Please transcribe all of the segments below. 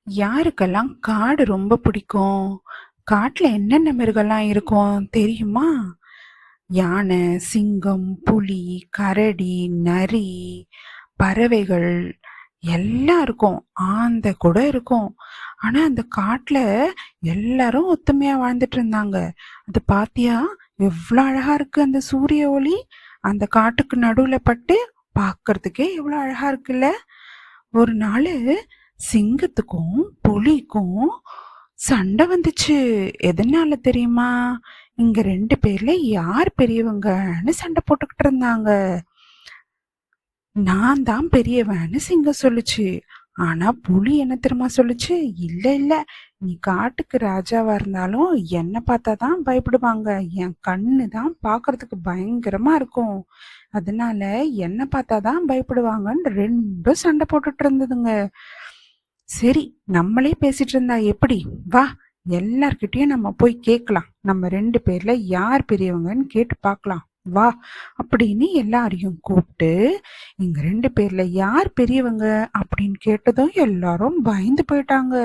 யாருக்கெல்லாம் காடு ரொம்ப பிடிக்கும்? காட்டுல என்னென்ன மிருகம்லாம் இருக்கும் தெரியுமா? யானை, சிங்கம், புலி, கரடி, நரி, பறவைகள் எல்லாம் இருக்கும். ஆந்தை கூட இருக்கும். ஆனா அந்த காட்டுல எல்லாரும் ஒத்துமையா வாழ்ந்துட்டு இருந்தாங்க. அது பாத்தியா? எவ்வளவு அழகா இருக்கு அந்த சூரிய ஒளி அந்த காட்டுக்கு நடுவுல பட்டு பார்க்கிறதுக்கே எவ்வளவு அழகா இருக்குல்ல. ஒரு நாள் சிங்கத்துக்கும் புலிக்கும் சண்டை வந்துச்சு. எதனால தெரியுமா? இங்க 2 பேர்ல யார் பெரியவங்கன்னு சண்டை போட்டுக்கிட்டு இருந்தாங்க. நான் தான் பெரியவன்னு சிங்கம் சொல்லுச்சு. ஆனா புலி என்ன தெரியுமா சொல்லுச்சு? இல்ல இல்ல, நீ காட்டுக்கு ராஜாவா இருந்தாலும் என்ன பார்த்தாதான் பயப்படுவாங்க. என் கண்ணு தான் பார்க்கிறதுக்கு பயங்கரமா இருக்கும். அதனால என்ன பார்த்தாதான் பயப்படுவாங்கன்னு ரெண்டும் சண்டை போட்டுட்டு இருந்ததுங்க. சரி, நம்மளே பேசிட்டு இருந்தா எப்படி? வா, எல்லார்கிட்டயும் நம்ம போய் கேட்கலாம். நம்ம 2 பேர்ல யார் பெரியவங்கன்னு கேட்டு பார்க்கலாம். வா அப்படின்னு எல்லாரையும் கூப்பிட்டு இங்க 2 பேர்ல யார் பெரியவங்க அப்படின்னு கேட்டதும் எல்லாரும் பயந்து போயிட்டாங்க.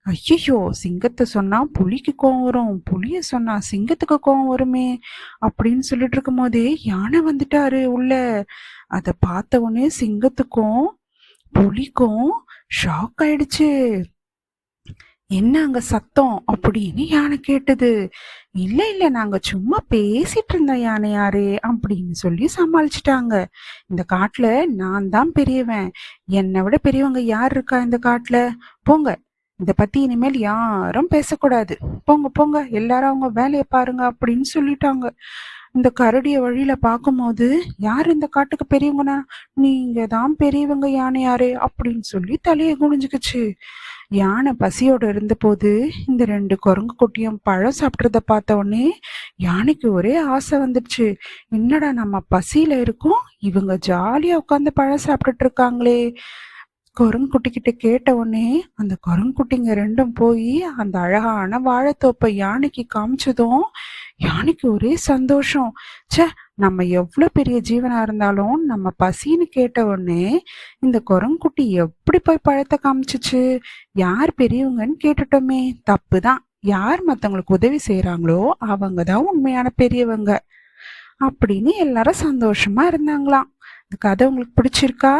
ஐயோ, சிங்கத்தை சொன்னா புலிக்கு கோவம் வரும், புலிய சொன்னா சிங்கத்துக்கு கோவம் வருமே அப்படின்னு சொல்லிட்டு இருக்கும் போதே யானை வந்துட்டாரு உள்ள. அத பார்த்த உடனே சிங்கத்துக்கும் புலிக்கும் ஷாக் ஆயிடுச்சு. என்ன அங்க சத்தம் அப்படின்னு யானை கேட்டது. இல்ல இல்ல, நாங்க சும்மா பேசிட்டு இருந்தோம் யானையாரே அப்படின்னு சொல்லி சமாளிச்சுட்டாங்க. இந்த காட்டுல நான் தான் பெரியவன். என்னை விட பெரியவங்க யார் இருக்கா இந்த காட்டுல? போங்க, இத பத்தி இனிமேல் யாரும் பேசக்கூடாது. போங்க போங்க, எல்லாரும் அவங்க வேலையை பாருங்க அப்படின்னு சொல்லிட்டாங்க. இந்த கரடிய வழியில பார்க்கும்போது, யார் இந்த காட்டுக்கு பெரியவங்கன்னா? நீங்க தான் பெரியவங்க யானையாரே அப்படின்னு சொல்லி தலையை குனிஞ்சுக்குச்சு. யானை பசியோட இருந்தபோது இந்த 2 குரங்கு குட்டியும் பழம் சாப்பிட்றத பார்த்த உடனே யானைக்கு ஒரே ஆசை வந்துடுச்சு. என்னடா நம்ம பசியில இருக்கோம், இவங்க ஜாலியா உட்காந்து பழம் சாப்பிட்டுட்டு இருக்காங்களே. குரங்குட்டி கிட்ட கேட்ட உடனே அந்த குரங்குட்டிங்க ரெண்டும் போய் அந்த அழகான வாழைத்தோப்பை யானைக்கு காமிச்சதும் யானைக்கு ஒரே சந்தோஷம். ச்சே, நம்ம எவ்வளவு பெரிய ஜீவனா இருந்தாலும் நம்ம பசின்னு கேட்ட உடனே இந்த குரங்குட்டி எப்படி போய் பழத்தை காமிச்சிச்சு? யார் பெரியவங்கன்னு கேட்டுட்டோமே, தப்புதான். யார் மத்தவங்களுக்கு உதவி செய்யறாங்களோ அவங்கதான் உண்மையான பெரியவங்க அப்படின்னு எல்லாரும் சந்தோஷமா இருந்தாங்களாம். இந்த கதை உங்களுக்கு பிடிச்சிருக்கா?